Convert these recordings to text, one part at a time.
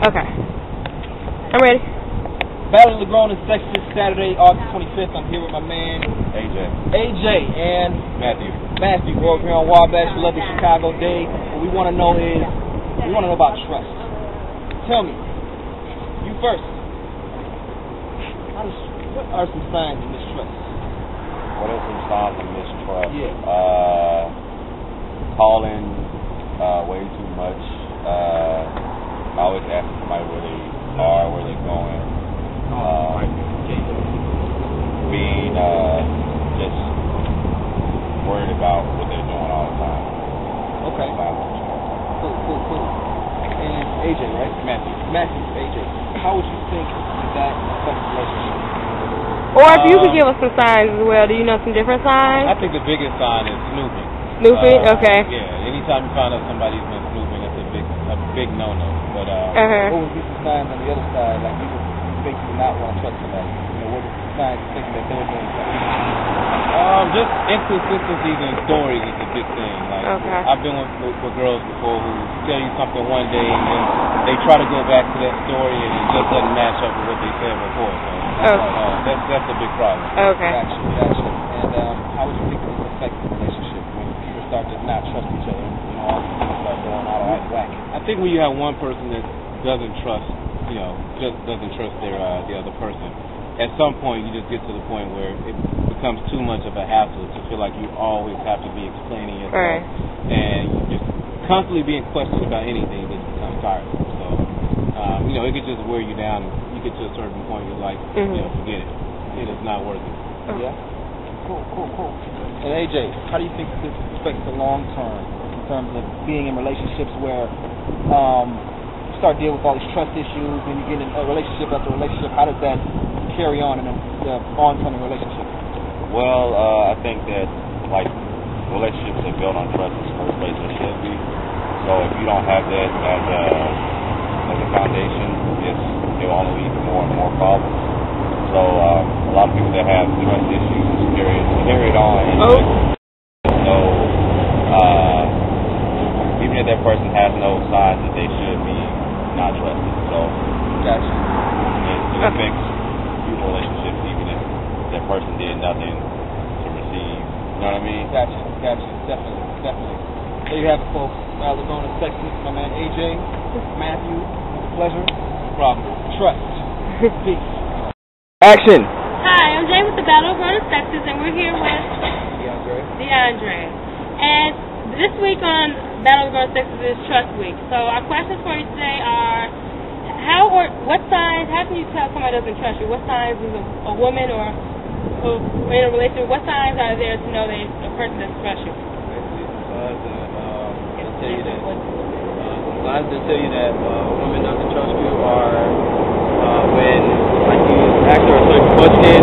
Okay. I'm ready. Battle of the Grown and Sexist, Saturday, August 25th. I'm here with my man AJ and Matthew. We're over here on Wabash. We love the Chicago Day. What we want to know is, we want to know about trust. Tell me, you first. What are some signs of mistrust? What are some signs of mistrust? Yeah. Calling way too much. Always asking somebody where they are, where they're going. Being just worried about what they're doing all the time. Okay. Cool. And AJ, right? Matthew, AJ. How would you think that affects relationships? Or if you could give us some signs as well. Do you know some different signs? I think the biggest sign is snooping. Snooping? Okay. Yeah. Anytime you find out somebody's been snooping, that's a big no-no. But what would be some signs on the other side? Like you would basically not want to trust somebody. What are the signs of thinking that they're doing something? Just inconsistencies in stories is a big thing. Like I've been with girls before who tell you something one day and then they try to go back to that story and it just doesn't match up with what they said before. So that's a big problem. Okay. Gotcha. And how would you think this affects the relationship when people start to not trust each other? All these things start going out of whack. I think when you have one person that doesn't trust, just doesn't trust the other person, at some point you just get to the point where it becomes too much of a hassle to feel like you always have to be explaining yourself, and you just constantly being questioned about anything just becomes tiresome. So it could just wear you down. You get to a certain point you're like, forget it. It is not worth it. Yeah. Cool. And AJ, how do you think this affects the long term in terms of being in relationships where you start dealing with all these trust issues and you get in a relationship after relationship? How does that carry on in the oncoming relationship? Well, I think that relationships are built on trust in the first place and should be. So if you don't have that as a foundation, it will only lead to more and more problems. So a lot of people that have trust issues carry it on. So even if that person has no signs that they should be not trusted, so it affects future relationships even if that person did nothing to receive. You know what I mean? Gotcha. Definitely. There you have it, folks. Battle of the Grown and Sexist, my man AJ, Matthew. Pleasure. No problem. Trust. Peace. Action. Hi, I'm Jay with the Battle of Grown and Sexist, and we're here with DeAndre. And this week on Battle of Grown and Sexist is Trust Week. So our questions for you today are: how can you tell somebody doesn't trust you? What signs is a woman or in a relationship? What signs are there to know that a person doesn't trust you? Signs that tell you that a woman doesn't trust you are when you ask her a certain question.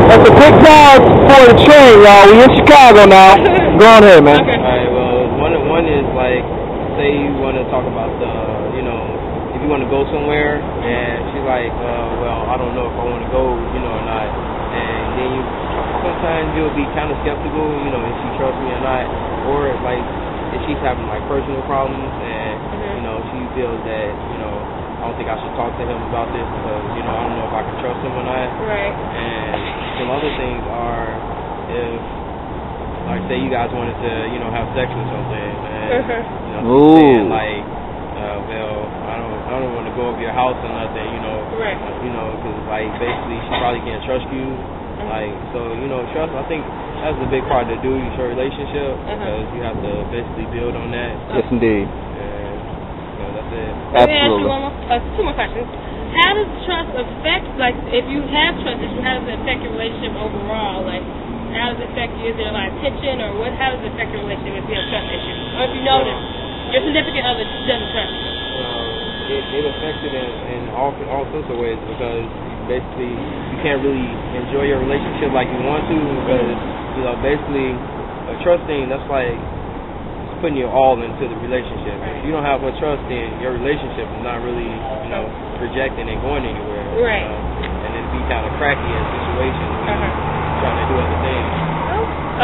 That's a big pause for the train, y'all. We in Chicago now. Go on ahead, man. Okay. Alright, well, one is say you want to talk about if you want to go somewhere, and she's like, I don't know if I want to go, or not, and then sometimes you'll be kind of skeptical, if she trusts me or not, or if she's having personal problems, and she feels that I don't think I should talk to him about this because I don't know if I can trust him or not. Right. And some other things are if say you guys wanted to have sex or something, and saying I don't want to go over your house or nothing, right. Because basically she probably can't trust you. Trust, I think that's a big part to do in your relationship because you have to basically build on that. Yes, indeed. And that's it. Absolutely. Let me ask you two more questions. How does trust affect, if you have trust issues, how does it affect your relationship overall? How does it affect you? Is there tension, or how does it affect your relationship if you have trust issues? Or if you notice your significant other doesn't trust you? It affects it in all sorts of ways because basically you can't really enjoy your relationship like you want to because basically trusting, that's putting your all into the relationship. If you don't have much trust, then your relationship is not really projecting and going anywhere. Right. And it'd be kind of cracky in situations when you're trying to do other things.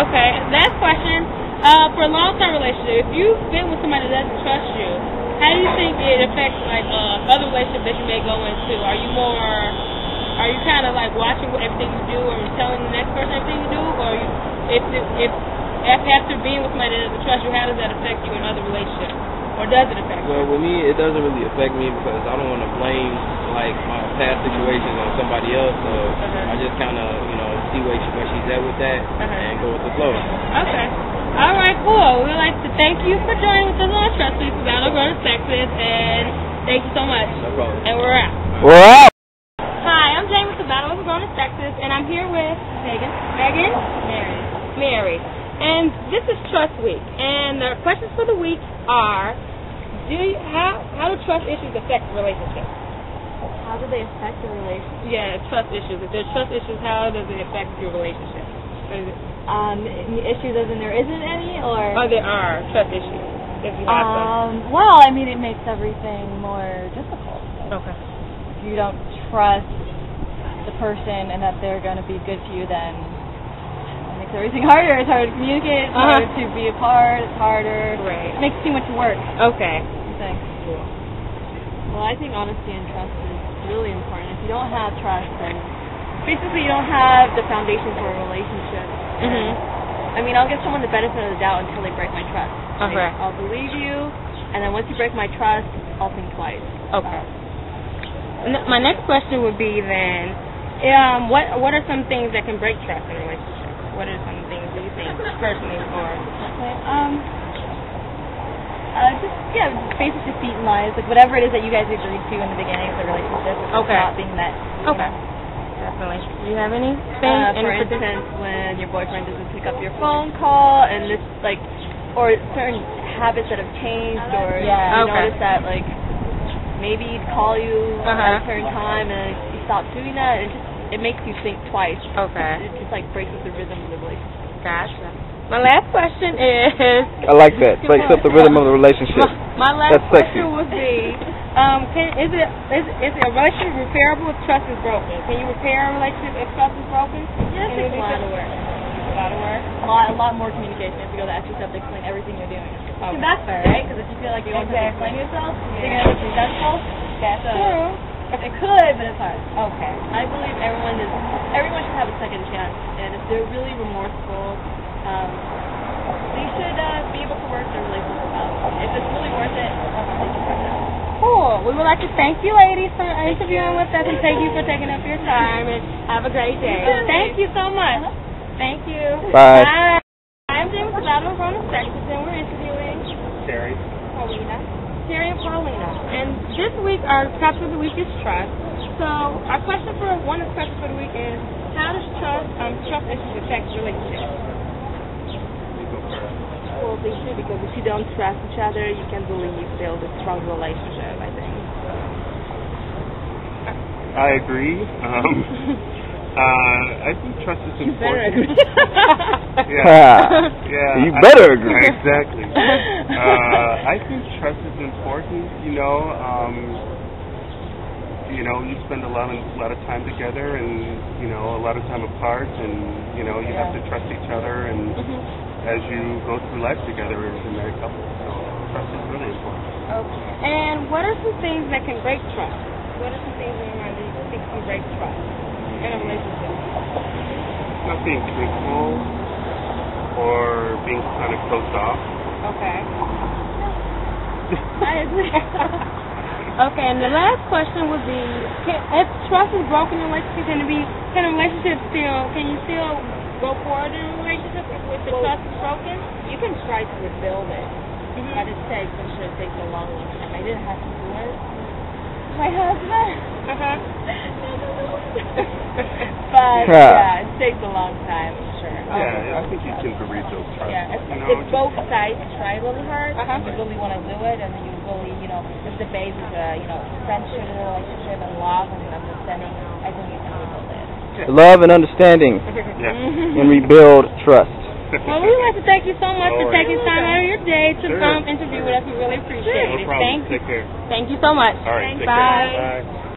Okay. Last question. For a long-term relationship, if you've been with somebody that doesn't trust you, how do you think it affects like other relationships that you may go into? Are you kind of like watching everything you do, or telling the next person everything you do, or if after being with somebody that doesn't trust you, how does that affect you in other relationships, or does it affect you? Well, with me, it doesn't really affect me because I don't want to blame like my past situations on somebody else. So I just kind of see where she's at with that and go with the flow. Okay. All right, cool. We'd like to thank you for joining with us on Trust Week for Battleground Texas, and thank you so much. No problem. And we're out. We're out. Hi, I'm Jane with the Battleground Texas, and I'm here with Megan, Mary. And this is Trust Week, and the questions for the week are: how do trust issues affect relationships? How do they affect the relationship? Yeah, trust issues. If there's trust issues, how does it affect your relationship? Issues as in there isn't any, or? Oh, there are trust issues. If you have some. Well, I mean, it makes everything more difficult. Okay. If you don't trust the person and that they're going to be good to you, then it makes everything harder. It's harder to communicate. It's harder to be apart. It's harder. Right. It makes too much work. Okay. Cool. Well, I think honesty and trust is really important. If you don't have trust, then basically you don't have the foundation for a relationship. I mean, I'll give someone the benefit of the doubt until they break my trust. Okay. Like, I'll believe you, and then once you break my trust, I'll think twice. Okay. My next question would be then, what are some things that can break trust in a relationship? What are some things do you think personally, or? Just basic deceit and lies, like whatever it is that you guys agreed to in the beginning of the relationship, it's not being met. Okay. Definitely. Do you have anything? For instance, when your boyfriend doesn't pick up your phone call, and this or certain habits that have changed, or you notice that maybe he'd call you at a certain time and you stop doing that, and it makes you think twice. Okay. It just breaks up the rhythm of the relationship. Gotcha. My last question is. I like that. Breaks up the rhythm of the relationship. My last That's sexy. question would be. Is a relationship repairable if trust is broken? Can you repair a relationship if trust is broken? Yes, it's a lot of work. A lot more communication. You have to go to extra step to explain everything you're doing. Okay. That's fair, right? Because if you feel like you don't have to explain yourself, you're going to be successful. That's true. It could, but it's hard. Okay. I believe everyone should have a second chance, and if they're really remorseful, they should be able to work their relationship out. If it's really worth it, they should work it out. Cool. We would like to thank you, ladies, for interviewing with us, and thank you for taking up your time, and have a great day. Thank you so much. Thank you. Bye. Bye. I'm Jane with the Battleground Texas, and we're interviewing Terry and Paulina. And this week, our topic of the week is trust. So, one of the questions for the week is, how does trust issues affect relationships? Well, they should, because if you don't trust each other, you can really build a strong relationship, I think. I agree. I think trust is important. You better agree. Yeah. You better agree. Exactly. I think trust is important. You spend a lot of time together, and a lot of time apart, and you have to trust each other, and as you go through life together as a married couple. So trust is really important. Okay. And what are some things that can break trust? What are some things in your mind that you think can break trust in a relationship? Not being truthful or being kind of closed off. Okay. I agree. Okay, and the last question would be, if trust is broken in a relationship, can you still go forward in a relationship if the trust is broken? You can try to rebuild it, but it takes a long time. I didn't have to do it. My husband. But it takes a long time, I'm sure. Yeah, I think you can rebuild trust. Yeah, if both sides try really hard, you really want to do it, and you really, if the base is friendship and relationship and love and understanding, I think you can rebuild it. Love and understanding and rebuild trust. Well, we would like to thank you so much for taking time out of your day to come interview with us. We really appreciate it. No problem. Take care. Thank you so much. All right. Bye. Bye.